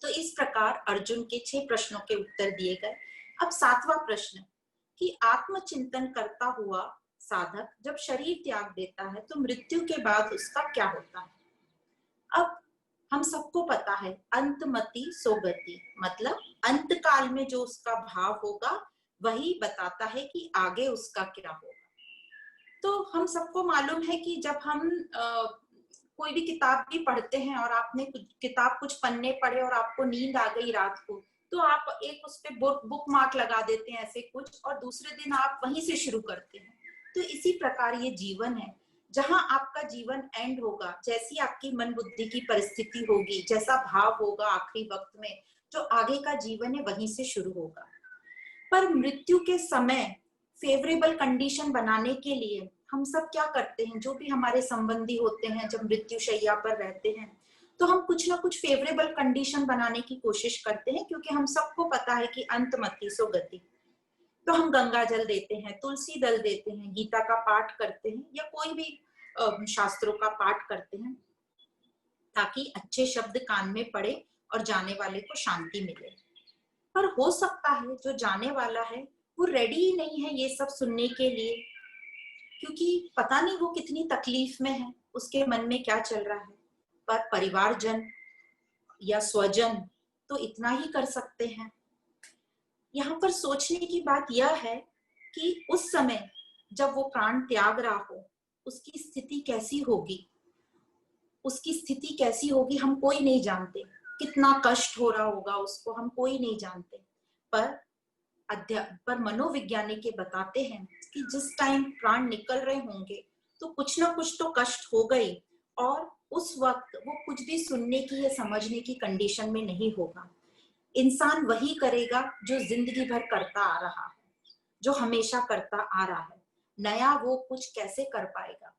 तो इस प्रकार अर्जुन के 6 प्रश्नों के उत्तर दिए गए। अब 7वां प्रश्न कि आत्मचिंतन करता हुआ साधक जब शरीर त्याग देता है तो मृत्यु के बाद उसका क्या होता है। अब हम सबको पता है अंतमति सोगति, मतलब अंत काल में जो उसका भाव होगा वही बताता है कि आगे उसका क्या होगा। तो हम सबको मालूम है कि जब हम कोई भी किताब भी पढ़ते हैं और आपने किताब कुछ पन्ने पढ़े और आपको नींद आ गई रात को, तो आप एक उस पे बुक मार्क लगा देते हैं ऐसे कुछ, और दूसरे दिन आप वहीं से शुरू करते हैं। तो इसी प्रकार ये जीवन है, जहां आपका जीवन एंड होगा, जैसी आपकी मन बुद्धि की परिस्थिति होगी, जैसा भाव होगा आखिरी वक्त में, जो आगे का जीवन है वहीं से शुरू होगा। पर मृत्यु के समय फेवरेबल कंडीशन बनाने के लिए हम सब क्या करते हैं, जो भी हमारे संबंधी होते हैं जब मृत्यु शैया पर रहते हैं, तो हम कुछ ना कुछ फेवरेबल कंडीशन बनाने की कोशिश करते हैं, क्योंकि हम सबको पता है कि अंतमति सो गति। तो हम गंगा जल देते हैं, तुलसी दल देते हैं, गीता का पाठ करते हैं या कोई भी शास्त्रों का पाठ करते हैं, ताकि अच्छे शब्द कान में पड़े और जाने वाले को शांति मिले। पर हो सकता है जो जाने वाला है वो रेडी ही नहीं है ये सब सुनने के लिए, क्योंकि पता नहीं वो कितनी तकलीफ में है, उसके मन में क्या चल रहा है। पर परिवारजन या स्वजन तो इतना ही कर सकते हैं। यहाँ पर सोचने की बात यह है कि उस समय जब वो प्राण त्याग रहा हो, उसकी स्थिति कैसी होगी, उसकी स्थिति कैसी होगी हम कोई नहीं जानते, कितना कष्ट हो रहा होगा उसको हम कोई नहीं जानते। पर मनोवैज्ञानिक बताते हैं कि जिस टाइम प्राण निकल रहे होंगे तो कुछ ना कुछ तो कष्ट हो गई, और उस वक्त वो कुछ भी सुनने की या समझने की कंडीशन में नहीं होगा। इंसान वही करेगा जो जिंदगी भर करता आ रहा है, जो हमेशा करता आ रहा है। नया वो कुछ कैसे कर पाएगा,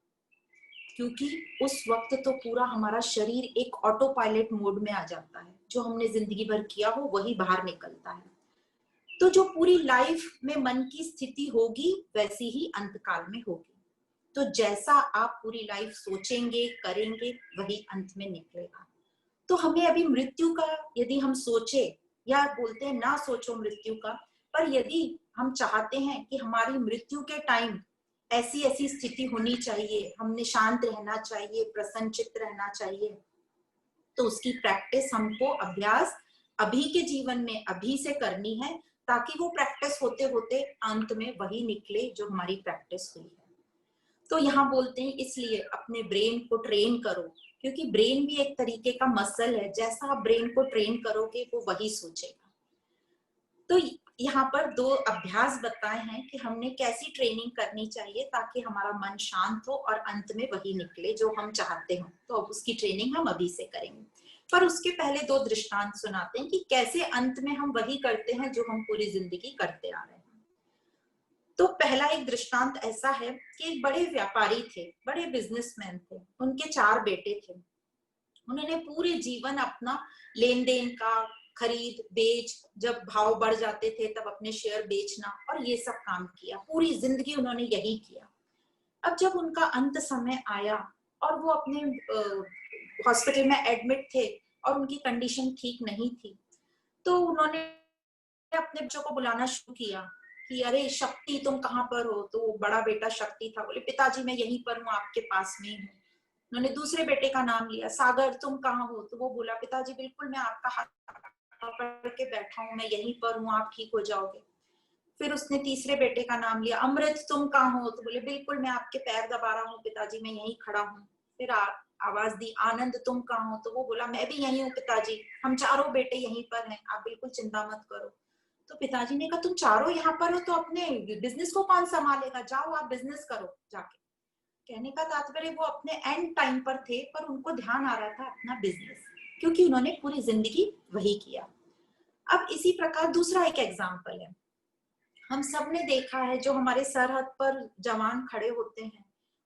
क्योंकि उस वक्त तो पूरा हमारा शरीर एक ऑटो पायलट मोड में आ जाता है, जो हमने जिंदगी भर किया हो वही बाहर निकलता है। तो जो पूरी लाइफ में मन की स्थिति होगी वैसी ही अंतकाल में होगी। तो जैसा आप पूरी लाइफ सोचेंगे करेंगे वही अंत में निकलेगा। तो हमें अभी मृत्यु का यदि हम सोचे, या बोलते हैं ना सोचो मृत्यु का, पर यदि हम चाहते हैं कि हमारी मृत्यु के टाइम ऐसी ऐसी स्थिति होनी चाहिए, हमने शांत रहना चाहिए, प्रसन्नचित्त रहना चाहिए, तो उसकी प्रैक्टिस हमको अभ्यास अभी के जीवन में अभी से करनी है, ताकि वो प्रैक्टिस होते होते अंत में वही निकले जो हमारी प्रैक्टिस हुई है। तो यहाँ बोलते हैं इसलिए अपने ब्रेन को ट्रेन करो, क्योंकि ब्रेन भी एक तरीके का मसल है, जैसा आप ब्रेन को ट्रेन करोगे वो वही सोचेगा। तो यहाँ पर 2 अभ्यास बताए हैं कि हमने कैसी ट्रेनिंग करनी चाहिए ताकि हमारा मन शांत हो और अंत में वही निकले जो हम चाहते हो। तो अब उसकी ट्रेनिंग हम अभी से करेंगे, पर उसके पहले 2 दृष्टांत सुनाते हैं कि कैसे अंत में हम वही करते हैं जो हम पूरी जिंदगी करते आ रहे हैं। तो पहला एक दृष्टांत ऐसा है कि एक बड़े व्यापारी थे, बड़े बिजनेसमैन थे, उनके 4 बेटे थे। उन्होंने पूरे जीवन अपना लेन देन का, खरीद बेच, जब भाव बढ़ जाते थे तब अपने शेयर बेचना और ये सब काम किया, पूरी जिंदगी उन्होंने यही किया। अब जब उनका अंत समय आया और वो अपने हॉस्पिटल में एडमिट थे और उनकी कंडीशन ठीक नहीं थी, तो उन्होंने अपने बच्चों को बुलाना शुरू किया कि अरे शक्ति तुम कहाँ पर हो। तो बड़ा बेटा शक्ति था, बोले पिताजी मैं यहीं पर हूँ, आपके पास में हूँ। उन्होंने दूसरे बेटे का नाम लिया, सागर तुम कहाँ हो। तो वो बोला पिताजी बिल्कुल मैं आपका हाथ पकड़ के बैठा हूँ, मैं यहीं पर हूँ, आप ठीक हो जाओगे। फिर उसने तीसरे बेटे का नाम लिया, अमृत तुम कहाँ हो। तो बोले बिल्कुल मैं आपके पैर दबा रहा हूँ पिताजी, मैं यहीं खड़ा हूँ। फिर आवाज दी, आनंद तुम कहाँ हो। तो वो बोला मैं भी यहीं हूँ पिताजी, हम चारों बेटे यहीं पर हैं, आप बिल्कुल चिंता मत करो। तो पिताजी ने कहा तुम चारों यहाँ पर हो तो अपने बिजनेस को कौन संभालेगा, जाओ आप बिजनेस करो जाके। कहने का तात्पर्य वो अपने एंड टाइम पर थे, पर उनको ध्यान आ रहा था अपना बिजनेस, क्योंकि उन्होंने पूरी जिंदगी वही किया। अब इसी प्रकार दूसरा एक एग्जाम्पल है, हम सब ने देखा है जो हमारे सरहद पर जवान खड़े होते हैं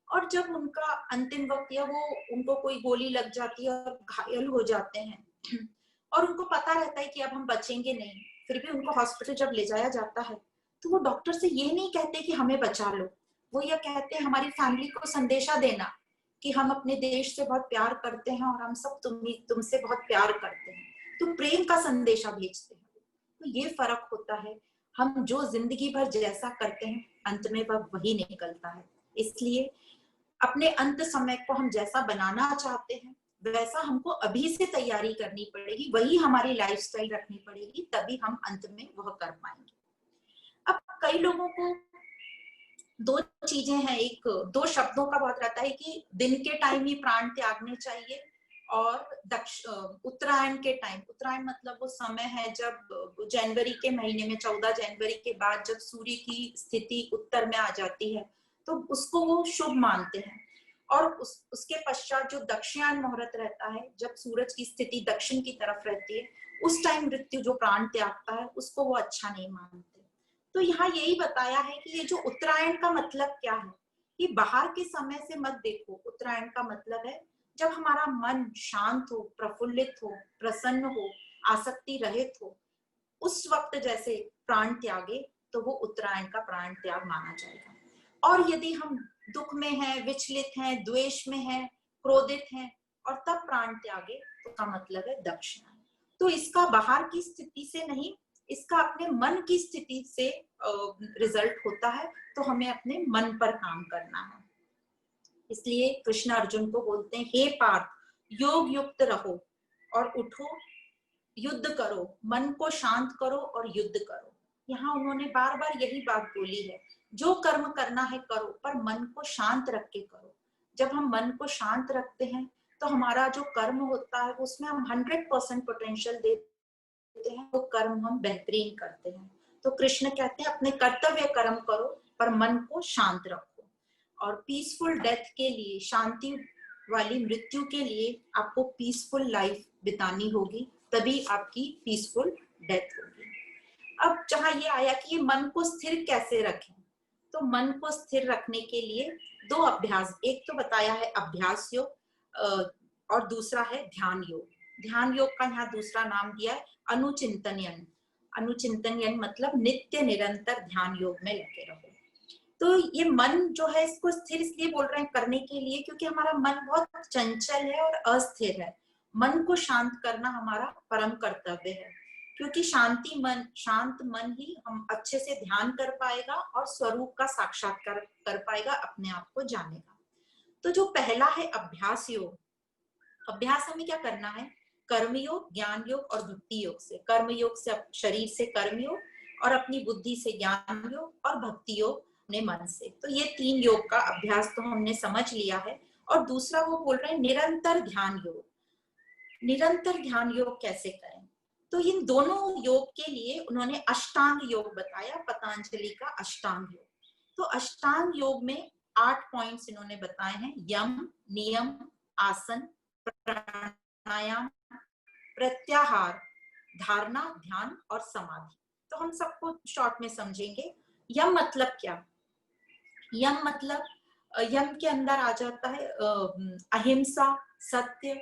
और जब उनका अंतिम वक्त या वो उनको कोई गोली लग जाती है और घायल हो जाते हैं और उनको पता रहता है कि अब हम बचेंगे नहीं, फिर भी उनको हॉस्पिटल जब ले जाया जाता है तो वो डॉक्टर से ये नहीं कहते कि हमें बचा लो, वो ये कहते हैं हमारी फैमिली को संदेशा देना कि हम अपने देश से बहुत प्यार करते हैं और हम सब तुमसे बहुत प्यार करते हैं, तो प्रेम का संदेशा भेजते हैं। तो ये फर्क होता है। हम जो जिंदगी भर जैसा करते हैं अंत में वह वही निकलता है। इसलिए अपने अंत समय को हम जैसा बनाना चाहते हैं वैसा हमको अभी से तैयारी करनी पड़ेगी, वही हमारी लाइफस्टाइल रखनी पड़ेगी, तभी हम अंत में वह कर पाएंगे। अब कई लोगों को दो चीजें हैं, एक दो शब्दों का बहुत रहता है कि दिन के टाइम ही प्राण त्यागने चाहिए और उत्तरायण के टाइम, उत्तरायण मतलब वो समय है जब जनवरी के महीने में 14 जनवरी के बाद जब सूर्य की स्थिति उत्तर में आ जाती है तो उसको वो शुभ मानते हैं। और उसके पश्चात जो दक्षिणायन मुहूर्त रहता है जब सूरज की स्थिति दक्षिण की तरफ रहती है, उस टाइम मृत्यु जो प्राण त्यागता है उसको वो अच्छा नहीं मानते। तो यहाँ यही बताया है कि ये जो उत्तरायण का मतलब क्या है, ये बाहर के समय से मत देखो। उत्तरायण का मतलब है जब हमारा मन शांत हो, प्रफुल्लित हो, प्रसन्न हो, आसक्ति रहित हो, उस वक्त जैसे प्राण त्यागे तो वो उत्तरायण का प्राण त्याग माना जाएगा। और यदि हम दुख में हैं, विचलित हैं, द्वेष में हैं, क्रोधित हैं और तब प्राण त्यागे तो का मतलब है दक्षिणायन। तो इसका बाहर की स्थिति से नहीं, इसका अपने मन की स्थिति से रिजल्ट होता है। तो हमें अपने मन पर काम करना है। इसलिए कृष्ण अर्जुन को बोलते हैं, हे पार्थ योग युक्त रहो और उठो, युद्ध करो, मन को शांत करो और युद्ध करो। यहाँ उन्होंने बार बार यही बात बोली है, जो कर्म करना है करो पर मन को शांत रख के करो। जब हम मन को शांत रखते हैं तो हमारा जो कर्म होता है उसमें हम 100% पोटेंशियल देते हैं, वो कर्म हम बेहतरीन करते हैं। तो कृष्ण कहते हैं अपने कर्तव्य कर्म करो पर मन को शांत रखो। और पीसफुल डेथ के लिए, शांति वाली मृत्यु के लिए आपको पीसफुल लाइफ बितानी होगी, तभी आपकी पीसफुल डेथ होगी। अब जहां ये आया कि ये मन को स्थिर कैसे रखें, तो मन को स्थिर रखने के लिए दो अभ्यास, एक तो बताया है अभ्यास योग और दूसरा है ध्यान योग। ध्यान योग का यहाँ दूसरा नाम दिया है अनुचिंतन। अनुचिंतन मतलब नित्य निरंतर ध्यान योग में लगे रहो। तो ये मन जो है इसको स्थिर इसलिए बोल रहे हैं करने के लिए क्योंकि हमारा मन बहुत चंचल है और अस्थिर है। मन को शांत करना हमारा परम कर्तव्य है, क्योंकि शांत मन ही हम अच्छे से ध्यान कर पाएगा और स्वरूप का साक्षात्कार कर पाएगा, अपने आप को जानेगा। तो जो पहला है अभ्यास योग, अभ्यास हमें क्या करना है, कर्म योग, ज्ञान योग और भक्ति योग से। कर्म योग से शरीर से कर्म योग, और अपनी बुद्धि से ज्ञान योग, और भक्ति योग अपने मन से। तो ये तीन योग का अभ्यास तो हमने समझ लिया है। और दूसरा वो बोल रहे हैं निरंतर ध्यान योग। निरंतर ध्यान योग कैसे करें, तो इन दोनों योग के लिए उन्होंने अष्टांग योग बताया, पतंजलि का अष्टांग योग। तो अष्टांग योग में 8 पॉइंट्स इन्होंने बताए हैं, यम, नियम, आसन, प्राणायाम, प्रत्याहार, धारणा, ध्यान और समाधि। तो हम सबको शॉर्ट में समझेंगे। यम मतलब क्या, यम मतलब यम के अंदर आ जाता है अहिंसा, सत्य,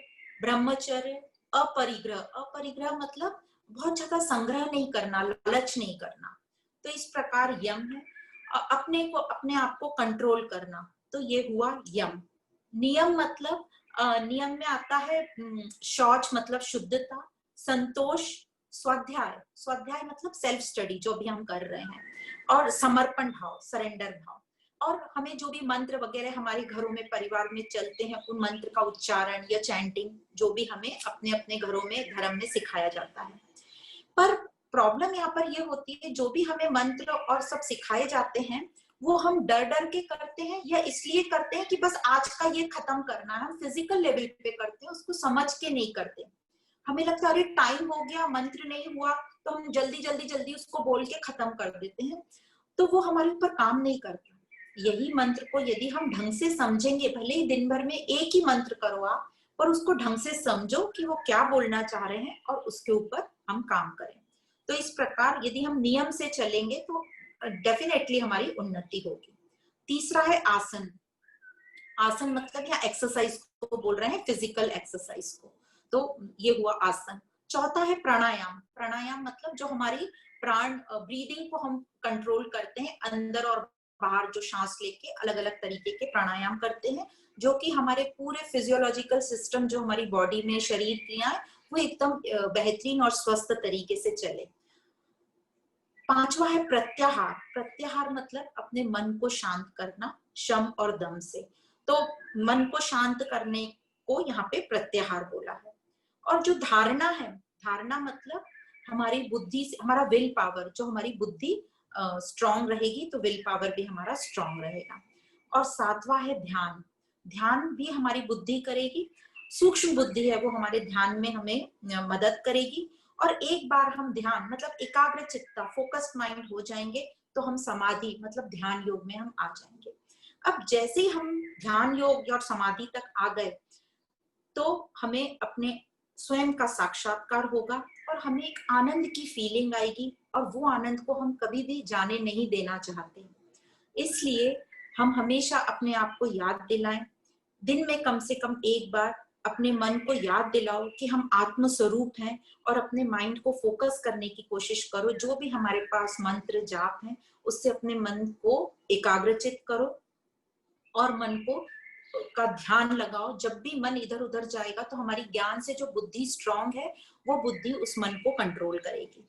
ब्रह्मचर्य, अपरिग्रह। अपरिग्रह मतलब बहुत ज्यादा संग्रह नहीं करना, लालच नहीं करना। तो इस प्रकार यम है अपने आप को कंट्रोल करना, तो ये हुआ यम। नियम मतलब नियम में आता है शौच मतलब शुद्धता, संतोष, स्वाध्याय, स्वाध्याय मतलब सेल्फ स्टडी जो भी हम कर रहे हैं, और समर्पण भाव, सरेंडर भाव। और हमें जो भी मंत्र वगैरह हमारे घरों में परिवार में चलते हैं उन मंत्र का उच्चारण या चैंटिंग जो भी हमें अपने अपने घरों में धर्म में सिखाया जाता है। पर प्रॉब्लम यहाँ पर ये होती है, जो भी हमें मंत्र और सब सिखाए जाते हैं वो हम डर डर के करते हैं या इसलिए करते हैं कि बस आज का ये खत्म करना है, हम फिजिकल लेवल पे करते हैं, उसको समझ के नहीं करते। हमें लगता है अरे टाइम हो गया, मंत्र नहीं हुआ, तो हम जल्दी जल्दी जल्दी उसको बोल के खत्म कर देते हैं, तो वो हमारे ऊपर काम नहीं करता। यही मंत्र को यदि हम ढंग से समझेंगे, भले ही दिन भर में एक ही मंत्र करो आप, पर उसको ढंग से समझो कि वो क्या बोलना चाह रहे हैं और उसके ऊपर हम काम करें। तो इस प्रकार यदि हम नियम से चलेंगे तो डेफिनेटली हमारी उन्नति होगी। तीसरा है आसन। आसन मतलब या एक्सरसाइज को बोल रहे हैं, फिजिकल एक्सरसाइज को, तो ये हुआ आसन। चौथा है प्राणायाम। प्राणायाम मतलब जो हमारी प्राण ब्रीदिंग को हम कंट्रोल करते हैं, अंदर और बाहर जो सांस लेके अलग अलग तरीके के प्राणायाम करते हैं, जो कि हमारे पूरे फिजियोलॉजिकल सिस्टम, जो हमारी बॉडी में शरीर क्रियाएं, वो एकदम बेहतरीन और स्वस्थ तरीके से चले। पांचवा है प्रत्याहार। प्रत्याहार मतलब अपने मन को शांत करना, शम और दम से। तो मन को शांत करने को यहाँ पे प्रत्याहार बोला है। और जो धारणा है, धारणा मतलब हमारी बुद्धि से, हमारा विल पावर, जो हमारी बुद्धि स्ट्रांग रहेगी तो विल पावर भी हमारा स्ट्रांग रहेगा। और सातवां है ध्यान। ध्यान भी हमारी बुद्धि करेगी, सूक्ष्म बुद्धि है वो, हमारे ध्यान में हमें मदद करेगी। और एक बार हम ध्यान मतलब एकाग्र चित्ता, फोकस्ड माइंड हो जाएंगे तो हम समाधि मतलब ध्यान योग में हम आ जाएंगे। अब जैसे ही हम ध्यान योग और समाधि तक आ गए तो हमें अपने स्वयं का साक्षात्कार होगा और हमें एक आनंद की फीलिंग आएगी, और वो आनंद को हम कभी भी जाने नहीं देना चाहते। इसलिए हम हमेशा अपने आप को याद दिलाएं, दिन में कम से कम एक बार अपने मन को याद दिलाओ कि हम आत्म स्वरूप हैं, और अपने माइंड को फोकस करने की कोशिश करो। जो भी हमारे पास मंत्र जाप है उससे अपने मन को एकाग्रचित करो और मन को का ध्यान लगाओ। जब भी मन इधर उधर जाएगा तो हमारी ज्ञान से जो बुद्धि स्ट्रांग है वो बुद्धि उस मन को कंट्रोल करेगी।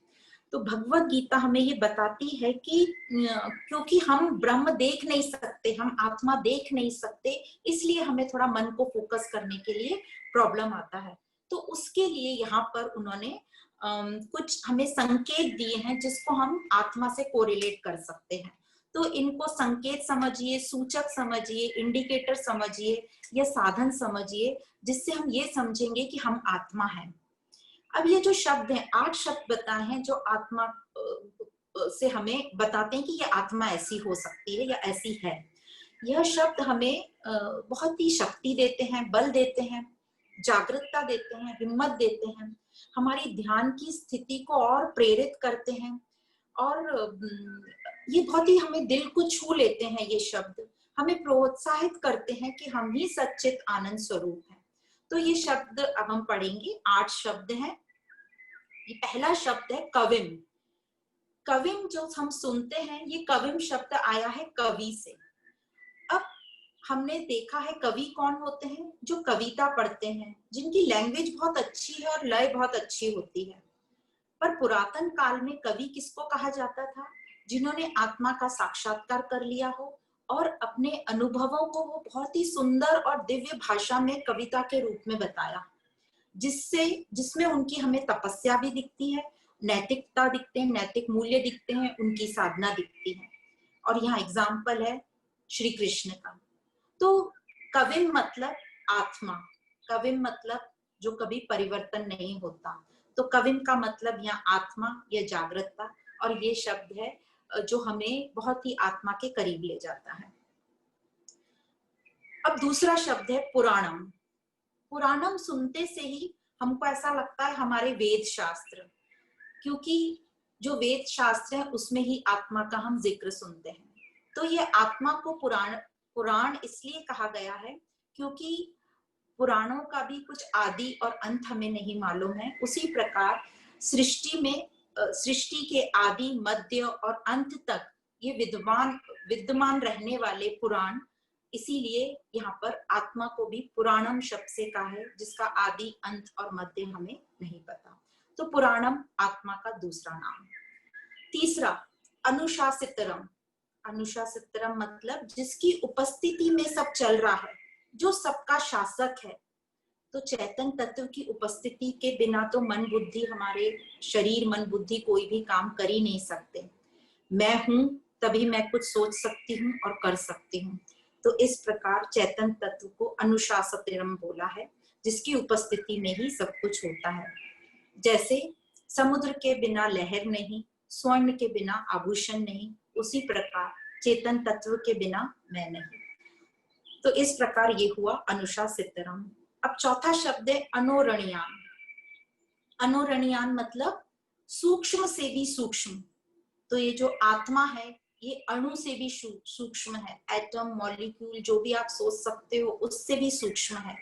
तो भगवत गीता हमें ये बताती है कि क्योंकि हम ब्रह्म देख नहीं सकते, हम आत्मा देख नहीं सकते, इसलिए हमें थोड़ा मन को फोकस करने के लिए प्रॉब्लम आता है। तो उसके लिए यहाँ पर उन्होंने कुछ हमें संकेत दिए हैं जिसको हम आत्मा से कोरिलेट कर सकते हैं। तो इनको संकेत समझिए, सूचक समझिए, इंडिकेटर समझिए या साधन समझिए, जिससे हम ये समझेंगे कि हम आत्मा हैं। अब ये जो शब्द हैं, 8 शब्द बताए हैं जो आत्मा से हमें बताते हैं कि ये आत्मा ऐसी हो सकती है या ऐसी है। यह शब्द हमें बहुत ही शक्ति देते हैं, बल देते हैं, जागरूकता देते हैं, हिम्मत देते हैं, हमारी ध्यान की स्थिति को और प्रेरित करते हैं। और ये बहुत ही हमें दिल को छू लेते हैं। ये शब्द हमें प्रोत्साहित करते हैं कि हम ही सच्चित आनंद स्वरूप हैं। तो ये शब्द अब हम पढ़ेंगे, 8 शब्द हैं। ये पहला शब्द है कविम। कविम जो हम सुनते हैं, ये कविम शब्द आया है कवि से। अब हमने देखा है कवि कौन होते हैं, जो कविता पढ़ते हैं, जिनकी लैंग्वेज बहुत अच्छी है और लय बहुत अच्छी होती है। पर पुरातन काल में कवि किसको कहा जाता था? जिन्होंने आत्मा का साक्षात्कार कर लिया हो और अपने अनुभवों को वो बहुत ही सुंदर और दिव्य भाषा में कविता के रूप में बताया, जिसमें उनकी हमें तपस्या भी दिखती है, नैतिकता दिखते हैं, नैतिक मूल्य दिखते हैं, उनकी साधना दिखती है। और यहाँ एग्जाम्पल है श्री कृष्ण का। तो कविम मतलब आत्मा, कविम मतलब जो कभी परिवर्तन नहीं होता। तो कविम का मतलब यहाँ आत्मा या जागृतता, और ये शब्द है जो हमें बहुत ही आत्मा के करीब ले जाता है। अब दूसरा शब्द है पुराणम। पुराणम सुनते से ही हमको ऐसा लगता है हमारे वेद शास्त्र, क्योंकि जो वेद शास्त्र है उसमें ही आत्मा का हम जिक्र सुनते हैं। तो ये आत्मा को पुराण इसलिए कहा गया है क्योंकि पुराणों का भी कुछ आदि और अंत हमें नहीं मालूम है। उसी प्रकार सृष्टि के आदि, मध्य और अंत तक ये विद्यमान रहने वाले पुराण, इसीलिए यहाँ पर आत्मा को भी पुराणम शब्द से कहा है, जिसका आदि, अंत और मध्य हमें नहीं पता। तो पुराणम आत्मा का दूसरा नाम। तीसरा अनुशासितरम। अनुशासितरम मतलब जिसकी उपस्थिति में सब चल रहा है, जो सबका शासक है। तो चैतन्य तत्व की उपस्थिति के बिना तो मन बुद्धि, हमारे शरीर मन बुद्धि कोई भी काम कर ही नहीं सकते। मैं हूं तभी मैं कुछ सोच सकती हूँ और कर सकती हूँ। तो इस प्रकार चैतन्य तत्व को अनुशासितरम बोला है, जिसकी उपस्थिति में ही सब कुछ होता है। जैसे समुद्र के बिना लहर नहीं, स्वर्ण के बिना आभूषण नहीं, उसी प्रकार चेतन तत्व के बिना मैं नहीं। तो इस प्रकार ये हुआ अनुशासितरम। अब चौथा शब्द है अनोरणीयान। अनोरणीयान मतलब सूक्ष्म से भी सूक्ष्म। तो ये जो आत्मा है ये अणु से भी सूक्ष्म है, एटम, मॉलिक्यूल, जो भी आप सोच सकते हो उससे भी सूक्ष्म है।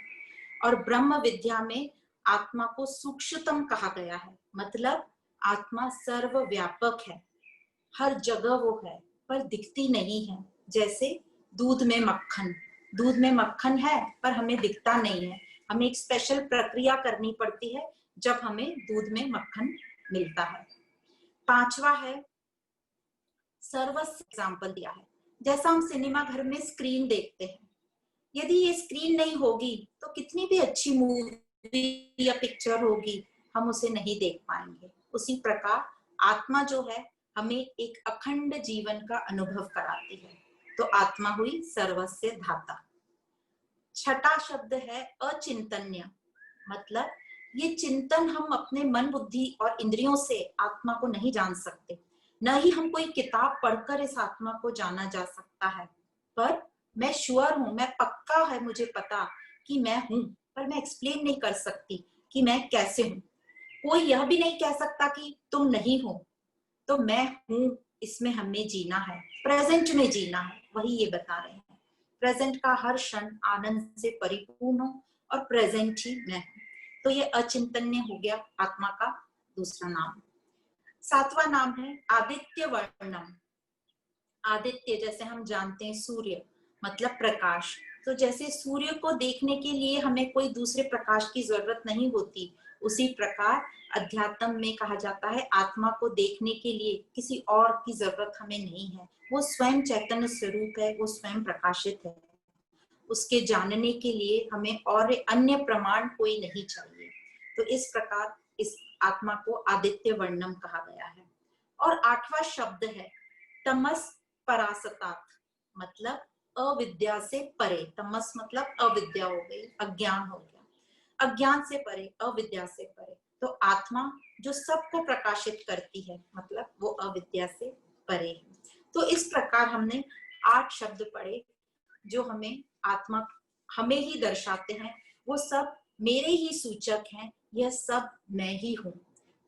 और ब्रह्म विद्या में आत्मा को सूक्ष्मतम कहा गया है। मतलब आत्मा सर्वव्यापक है, हर जगह वो है, पर दिखती नहीं है। जैसे दूध में मक्खन, दूध में मक्खन है पर हमें दिखता नहीं है, हमें एक स्पेशल प्रक्रिया करनी पड़ती है जब हमें दूध में मक्खन मिलता है। पांचवा है सर्वस्व, एग्जाम्पल दिया है। जैसा हम सिनेमा घर में स्क्रीन देखते हैं, यदि ये स्क्रीन नहीं होगी तो कितनी भी अच्छी मूवी या पिक्चर होगी, हम उसे नहीं देख पाएंगे। उसी प्रकार आत्मा जो है हमें एक अखंड जीवन का अनुभव कराती है। तो आत्मा हुई सर्वस्य धाता। छठा शब्द है अचिंतन्य। मतलब ये चिंतन हम अपने मन बुद्धि और इंद्रियों से आत्मा को नहीं जान सकते, न ही हम कोई किताब पढ़कर इस आत्मा को जाना जा सकता है। पर मैं श्योर हूं, मैं पक्का है मुझे पता कि मैं हूं, पर मैं एक्सप्लेन नहीं कर सकती कि मैं कैसे हूं। कोई यह भी नहीं कह सकता कि तुम नहीं हो। तो मैं हूं, इसमें हमें जीना है, प्रेजेंट में जीना है, वही ये बता रहे हैं। प्रेजेंट का हर क्षण आनंद से परिपूर्ण हो और प्रेजेंट ही मैं हूं। तो ये अचिंतन्य हो गया आत्मा का दूसरा नाम। सातवां नाम है आदित्य वर्णम। आदित्य जैसे हम जानते हैं सूर्य मतलब प्रकाश। तो जैसे सूर्य को देखने के लिए हमें कोई दूसरे प्रकाश की जरूरत नहीं होती, उसी प्रकार अध्यात्म में कहा जाता है आत्मा को देखने के लिए किसी और की जरूरत हमें नहीं है। वो स्वयं चैतन्य स्वरूप है, वो स्वयं प्रकाशित है। उसके जानने के लिए हमें और अन्य प्रमाण कोई नहीं चाहिए। तो इस प्रकार इस आत्मा को आदित्य वर्णम कहा गया है। और आठवां शब्द है तमस परासतात। मतलब अविद्या से परे। तमस मतलब अविद्या हो गई, अज्ञान हो गया। अज्ञान से परे, अविद्या से परे। तो आत्मा जो सबको प्रकाशित करती है, मतलब वो अविद्या से परे है। तो इस प्रकार हमने 8 शब्द पढ़े जो हमें आत्मा हमें ही दर्शाते हैं। वो सब मेरे ही सूचक हैं, यह सब मैं ही हूँ।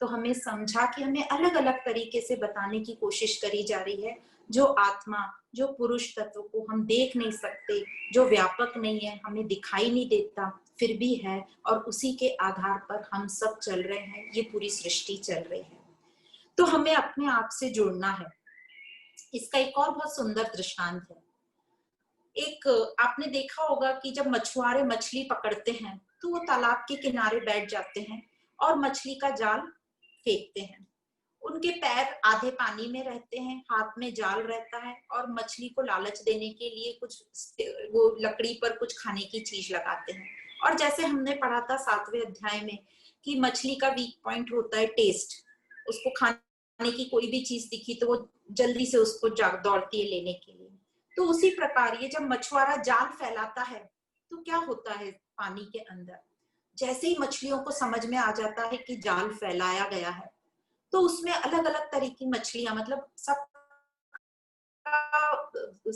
तो हमें समझा कि हमें अलग अलग तरीके से बताने की कोशिश करी जा रही है। जो आत्मा, जो पुरुष तत्व को हम देख नहीं सकते, जो व्यापक नहीं है, हमें दिखाई नहीं देता, फिर भी है, और उसी के आधार पर हम सब चल रहे हैं, ये पूरी सृष्टि चल रही है। तो हमें अपने आप से जुड़ना है। इसका एक और बहुत सुंदर दृष्टांत है। एक आपने देखा होगा कि जब मछुआरे मछली पकड़ते हैं तो वो तालाब के किनारे बैठ जाते हैं और मछली का जाल फेंकते हैं। उनके पैर आधे पानी में रहते हैं, हाथ में जाल रहता है, और मछली को लालच देने के लिए कुछ वो लकड़ी पर कुछ खाने की चीज लगाते हैं। और जैसे हमने पढ़ा था 7वें अध्याय में कि मछली का वीक पॉइंट होता है टेस्ट। उसको खाने की कोई भी चीज दिखी तो वो जल्दी से उसको दौड़ती है लेने के लिए। तो उसी प्रकार ये जब मछुआरा जाल फैलाता है तो क्या होता है पानी के अंदर, जैसे ही मछलियों को समझ में आ जाता है कि जाल फैलाया गया है, तो उसमें अलग अलग तरह की मछलियां, मतलब सब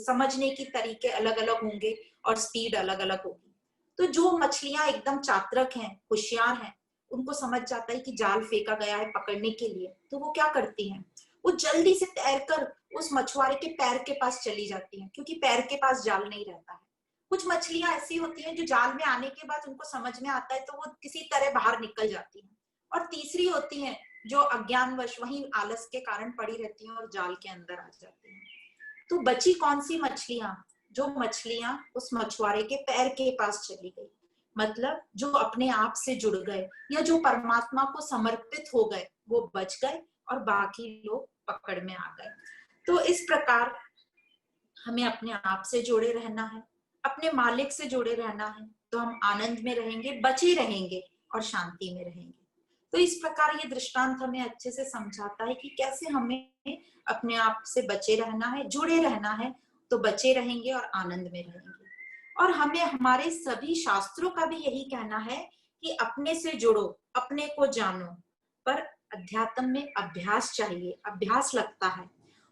समझने की तरीके अलग अलग होंगे और स्पीड अलग अलग होगी। तो जो मछलियां एकदम चातरक हैं, होशियार हैं, उनको समझ जाता है कि जाल फेंका गया है पकड़ने के लिए, तो वो क्या करती हैं, वो जल्दी से तैरकर उस मछुआरे के पैर के पास चली जाती हैं, क्योंकि पैर के पास जाल नहीं रहता है। कुछ मछलियां ऐसी होती हैं जो जाल में आने के बाद उनको समझ में आता है तो वो किसी तरह बाहर निकल जाती हैं। और तीसरी होती हैं जो अज्ञानवश वहीं आलस के कारण पड़ी रहती हैं और जाल के अंदर आ जाती हैं। तो बची कौन सी मछलियां? जो मछलियां उस मछुआरे के पैर के पास चली गई, मतलब जो अपने आप से जुड़ गए या जो परमात्मा को समर्पित हो गए, वो बच गए और बाकी लोग पकड़ में आ गए। तो इस प्रकार हमें अपने आप से जुड़े रहना है, अपने मालिक से जुड़े रहना है, तो हम आनंद में रहेंगे, बचे रहेंगे और शांति में रहेंगे। तो इस प्रकार ये दृष्टांत हमें अच्छे से समझाता है कि कैसे हमें अपने आप से बचे रहना है, जुड़े रहना है, तो बचे रहेंगे और आनंद में रहेंगे। और हमें हमारे सभी शास्त्रों का भी यही कहना है कि अपने से जुड़ो, अपने को जानो। पर अध्यात्म में अभ्यास चाहिए, अभ्यास लगता है।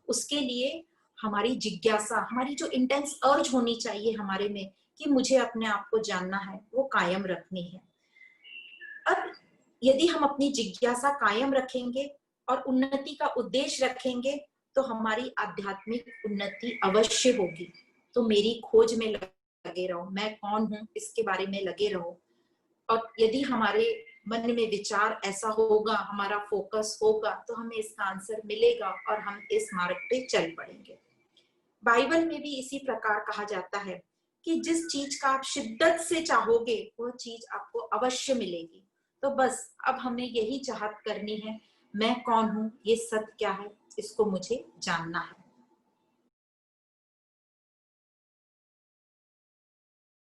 उसके लिए हमारी जिज्ञासा, हमारी जो इंटेंस अर्ज होनी चाहिए हमारे में कि मुझे अपने आप को जानना है, वो कायम रखनी है। अब यदि हम अपनी जिज्ञासा कायम रखेंगे और उन्नति का उद्देश्य रखेंगे तो हमारी आध्यात्मिक उन्नति अवश्य होगी। तो मेरी खोज में लगे रहो, मैं कौन हूँ इसके बारे में लगे रहो। और यदि हमारे मन में विचार ऐसा होगा, हमारा फोकस होगा, तो हमें इसका आंसर मिलेगा और हम इस मार्ग पे चल पड़ेंगे। बाइबल में भी इसी प्रकार कहा जाता है कि जिस चीज का आप शिद्दत से चाहोगे वह चीज आपको अवश्य मिलेगी। तो बस अब हमें यही चाहत करनी है, मैं कौन हूँ, ये सत्य क्या है, इसको मुझे जानना है।